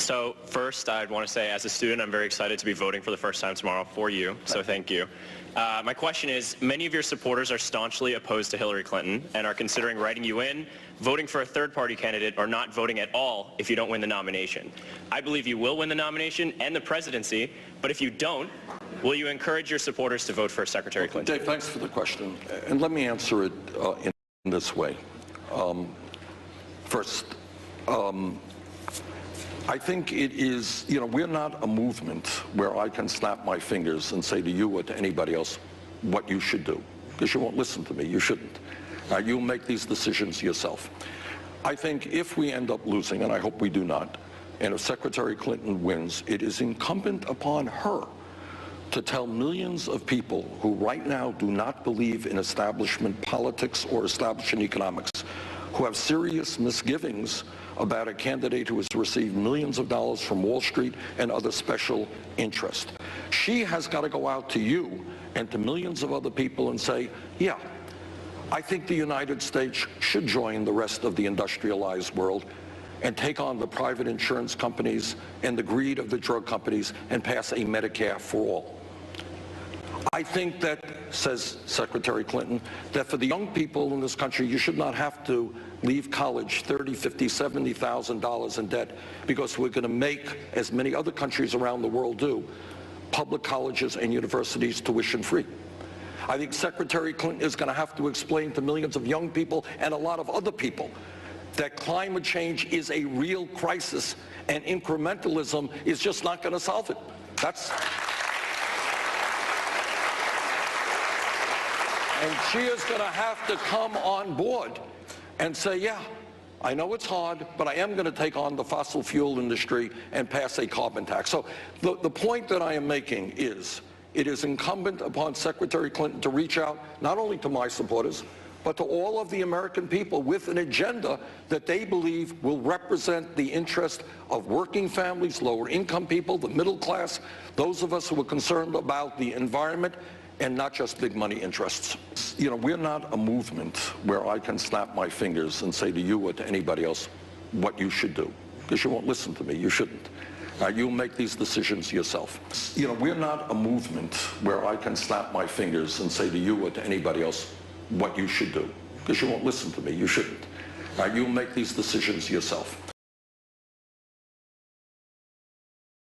So first, I'd want to say, as a student, I'm very excited to be voting for the first time tomorrow for you, so thank you. My question is, many of your supporters are staunchly opposed to Hillary Clinton and are considering writing you in, voting for a third-party candidate, or not voting at all if you don't win the nomination. I believe you will win the nomination and the presidency, but if you don't, will you encourage your supporters to vote for Secretary Clinton? Dave, thanks for the question, and let me answer it in this way. First, I think it is, we're not a movement where I can snap my fingers and say to you or to anybody else what you should do, because you won't listen to me. You shouldn't. You'll make these decisions yourself. I think if we end up losing, and I hope we do not, and if Secretary Clinton wins, it is incumbent upon her to tell millions of people who right now do not believe in establishment politics or establishment economics, who have serious misgivings about a candidate who has received millions of dollars from Wall Street and other special interests. She has got to go out to you and to millions of other people and say, yeah, I think the United States should join the rest of the industrialized world and take on the private insurance companies and the greed of the drug companies and pass a Medicare for all. I think that, says Secretary Clinton, that for the young people in this country, you should not have to leave college $30,000, $50,000, $70,000 in debt because we're going to make, as many other countries around the world do, public colleges and universities tuition free. I think Secretary Clinton is going to have to explain to millions of young people and a lot of other people that climate change is a real crisis and incrementalism is just not going to solve it. And she is going to have to come on board and say, yeah, I know it's hard, but I am going to take on the fossil fuel industry and pass a carbon tax. So the point that I am making is it is incumbent upon Secretary Clinton to reach out not only to my supporters, but to all of the American people with an agenda that they believe will represent the interest of working families, lower income people, the middle class, those of us who are concerned about the environment, and not just big money interests. We're not a movement where I can snap my fingers and say to you or to anybody else what you should do, because you won't listen to me. You shouldn't. You'll make these decisions yourself. We're not a movement where I can snap my fingers and say to you or to anybody else what you should do, because you won't listen to me. You shouldn't. You'll make these decisions yourself.